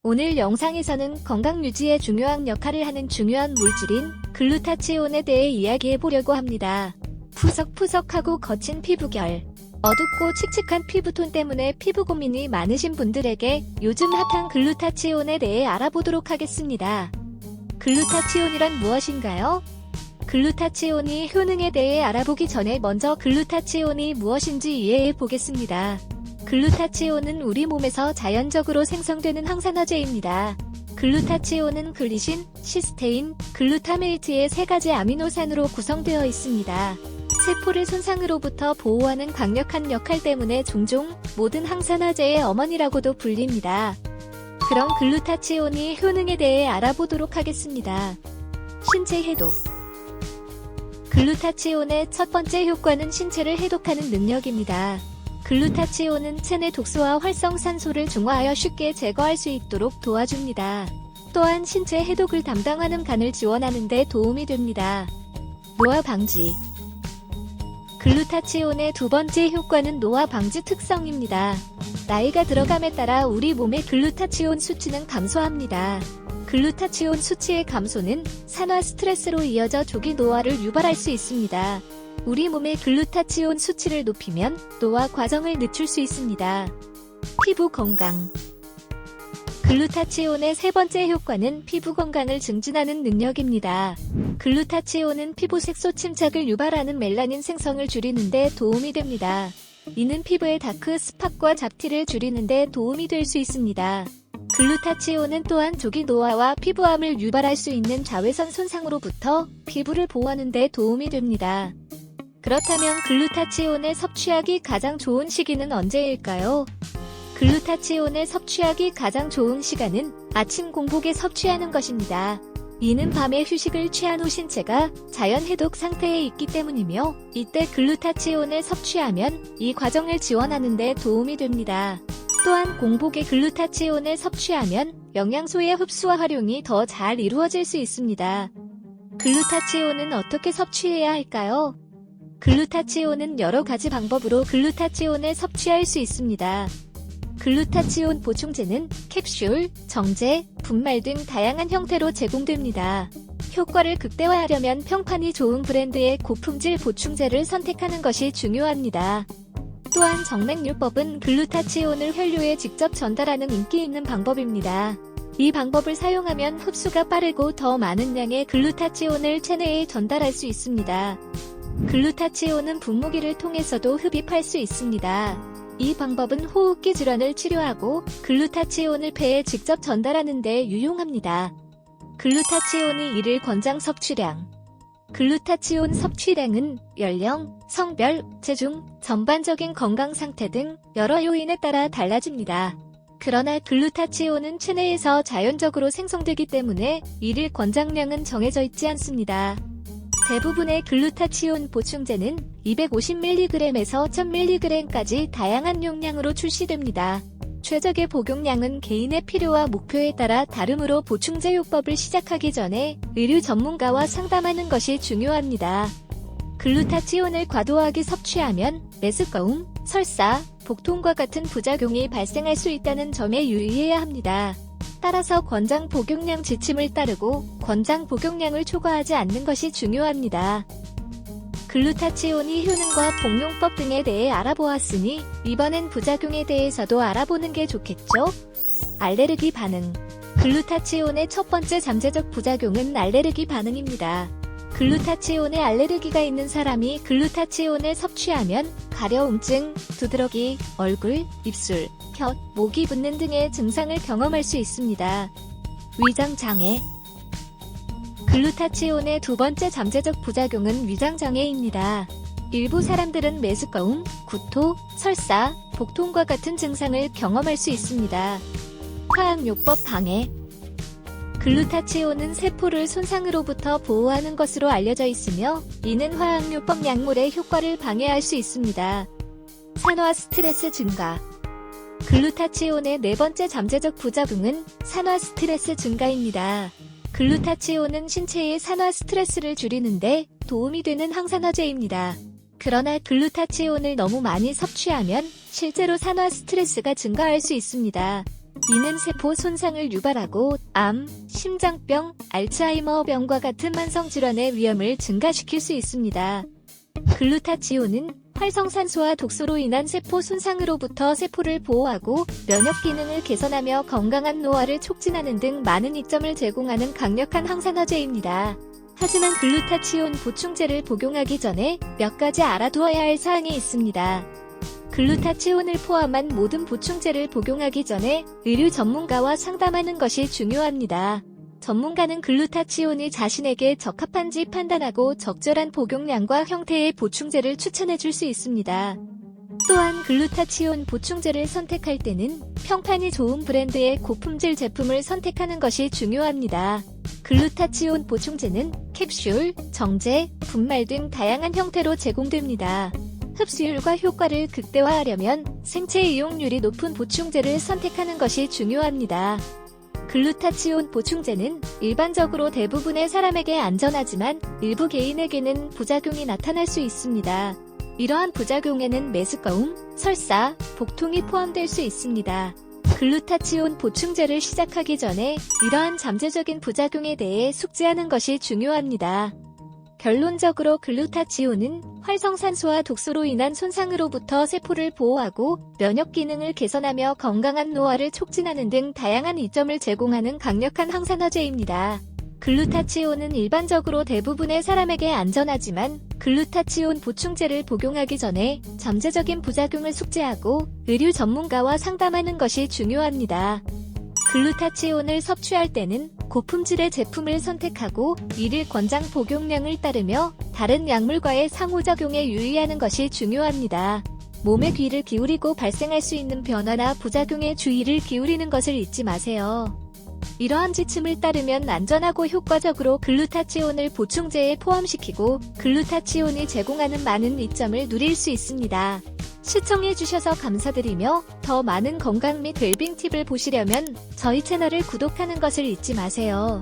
오늘 영상에서는 건강 유지에 중요한 역할을 하는 중요한 물질인 글루타치온에 대해 이야기해 보려고 합니다. 푸석푸석하고 거친 피부결, 어둡고 칙칙한 피부톤 때문에 피부 고민이 많으신 분들에게 요즘 핫한 글루타치온에 대해 알아보도록 하겠습니다. 글루타치온이란 무엇인가요? 글루타치온이 효능에 대해 알아보기 전에 먼저 글루타치온이 무엇인지 이해해 보겠습니다. 글루타치온은 우리 몸에서 자연적으로 생성되는 항산화제입니다. 글루타치온은 글리신, 시스테인, 글루타메이트의 세 가지 아미노산으로 구성되어 있습니다. 세포를 손상으로부터 보호하는 강력한 역할 때문에 종종 모든 항산화제의 어머니라고도 불립니다. 그럼 글루타치온이 효능에 대해 알아보도록 하겠습니다. 신체 해독. 글루타치온의 첫 번째 효과는 신체를 해독하는 능력입니다. 글루타치온은 체내 독소와 활성산소를 중화하여 쉽게 제거할 수 있도록 도와줍니다. 또한 신체 해독을 담당하는 간을 지원하는 데 도움이 됩니다. 노화 방지. 글루타치온의 두 번째 효과는 노화 방지 특성입니다. 나이가 들어감에 따라 우리 몸의 글루타치온 수치는 감소합니다. 글루타치온 수치의 감소는 산화 스트레스로 이어져 조기 노화를 유발할 수 있습니다. 우리 몸의 글루타치온 수치를 높이면 노화 과정을 늦출 수 있습니다. 피부 건강. 글루타치온의 세 번째 효과는 피부 건강을 증진하는 능력입니다. 글루타치온은 피부 색소 침착을 유발하는 멜라닌 생성을 줄이는 데 도움이 됩니다. 이는 피부의 다크 스팟과 잡티를 줄이는 데 도움이 될 수 있습니다. 글루타치온은 또한 조기 노화와 피부암을 유발할 수 있는 자외선 손상으로부터 피부를 보호하는 데 도움이 됩니다. 그렇다면 글루타치온을 섭취하기 가장 좋은 시기는 언제일까요? 글루타치온을 섭취하기 가장 좋은 시간은 아침 공복에 섭취하는 것입니다. 이는 밤에 휴식을 취한 후 신체가 자연 해독 상태에 있기 때문이며, 이때 글루타치온을 섭취하면 이 과정을 지원하는 데 도움이 됩니다. 또한 공복에 글루타치온을 섭취하면 영양소의 흡수와 활용이 더 잘 이루어질 수 있습니다. 글루타치온은 어떻게 섭취해야 할까요? 글루타치온은 여러 가지 방법으로 글루타치온을 섭취할 수 있습니다. 글루타치온 보충제는 캡슐, 정제, 분말 등 다양한 형태로 제공됩니다. 효과를 극대화하려면 평판이 좋은 브랜드의 고품질 보충제를 선택하는 것이 중요합니다. 또한 정맥류법은 글루타치온을 혈류에 직접 전달하는 인기 있는 방법입니다. 이 방법을 사용하면 흡수가 빠르고 더 많은 양의 글루타치온을 체내에 전달할 수 있습니다. 글루타치온은 분무기를 통해서도 흡입할 수 있습니다. 이 방법은 호흡기 질환을 치료하고 글루타치온을 폐에 직접 전달하는 데 유용합니다. 글루타치온이 일일 권장 섭취량. 글루타치온 섭취량은 연령, 성별, 체중, 전반적인 건강 상태 등 여러 요인에 따라 달라집니다. 그러나 글루타치온은 체내에서 자연적으로 생성되기 때문에 일일 권장량은 정해져 있지 않습니다. 대부분의 글루타치온 보충제는 250mg에서 1000mg까지 다양한 용량으로 출시됩니다. 최적의 복용량은 개인의 필요와 목표에 따라 다르므로 보충제 요법을 시작하기 전에 의료 전문가와 상담하는 것이 중요합니다. 글루타치온을 과도하게 섭취하면 메스꺼움, 설사, 복통과 같은 부작용이 발생할 수 있다는 점에 유의해야 합니다. 따라서 권장 복용량 지침을 따르고 권장 복용량을 초과하지 않는 것이 중요합니다. 글루타치온이 효능과 복용법 등에 대해 알아보았으니 이번엔 부작용에 대해서도 알아보는 게 좋겠죠? 알레르기 반응. 글루타치온의 첫 번째 잠재적 부작용은 알레르기 반응입니다. 글루타치온에 알레르기가 있는 사람이 글루타치온을 섭취하면 가려움증, 두드러기, 얼굴, 입술, 혀, 목이 붓는 등의 증상을 경험할 수 있습니다. 위장장애. 글루타치온의 두 번째 잠재적 부작용은 위장장애입니다. 일부 사람들은 메스꺼움, 구토, 설사, 복통과 같은 증상을 경험할 수 있습니다. 화학요법 방해. 글루타치온은 세포를 손상으로부터 보호하는 것으로 알려져 있으며, 이는 화학요법 약물의 효과를 방해할 수 있습니다. 산화 스트레스 증가. 글루타치온의 네 번째 잠재적 부작용은 산화 스트레스 증가입니다. 글루타치온은 신체의 산화 스트레스를 줄이는데 도움이 되는 항산화제입니다. 그러나 글루타치온을 너무 많이 섭취하면 실제로 산화 스트레스가 증가할 수 있습니다. 이는 세포 손상을 유발하고 암, 심장병, 알츠하이머병과 같은 만성질환의 위험을 증가시킬 수 있습니다. 글루타치온은 활성산소와 독소로 인한 세포 손상으로부터 세포를 보호하고 면역 기능을 개선하며 건강한 노화를 촉진하는 등 많은 이점을 제공하는 강력한 항산화제입니다. 하지만 글루타치온 보충제를 복용하기 전에 몇 가지 알아두어야 할 사항이 있습니다. 글루타치온을 포함한 모든 보충제를 복용하기 전에 의료 전문가와 상담하는 것이 중요합니다. 전문가는 글루타치온이 자신에게 적합한지 판단하고 적절한 복용량과 형태의 보충제를 추천해 줄 수 있습니다. 또한 글루타치온 보충제를 선택할 때는 평판이 좋은 브랜드의 고품질 제품을 선택하는 것이 중요합니다. 글루타치온 보충제는 캡슐, 정제, 분말 등 다양한 형태로 제공됩니다. 흡수율과 효과를 극대화하려면 생체 이용률이 높은 보충제를 선택하는 것이 중요합니다. 글루타치온 보충제는 일반적으로 대부분의 사람에게 안전하지만 일부 개인에게는 부작용이 나타날 수 있습니다. 이러한 부작용에는 메스꺼움, 설사, 복통이 포함될 수 있습니다. 글루타치온 보충제를 시작하기 전에 이러한 잠재적인 부작용에 대해 숙지하는 것이 중요합니다. 결론적으로 글루타치온은 활성산소와 독소로 인한 손상으로부터 세포를 보호하고 면역 기능을 개선하며 건강한 노화를 촉진하는 등 다양한 이점을 제공하는 강력한 항산화제입니다. 글루타치온은 일반적으로 대부분의 사람에게 안전하지만 글루타치온 보충제를 복용하기 전에 잠재적인 부작용을 숙지하고 의료 전문가와 상담하는 것이 중요합니다. 글루타치온을 섭취할 때는 고품질의 제품을 선택하고 1일 권장 복용량을 따르며 다른 약물과의 상호작용에 유의하는 것이 중요합니다. 몸에 귀를 기울이고 발생할 수 있는 변화나 부작용에 주의를 기울이는 것을 잊지 마세요. 이러한 지침을 따르면 안전하고 효과적으로 글루타치온을 보충제에 포함시키고 글루타치온이 제공하는 많은 이점을 누릴 수 있습니다. 시청해주셔서 감사드리며 더 많은 건강 및 웰빙 팁을 보시려면 저희 채널을 구독하는 것을 잊지 마세요.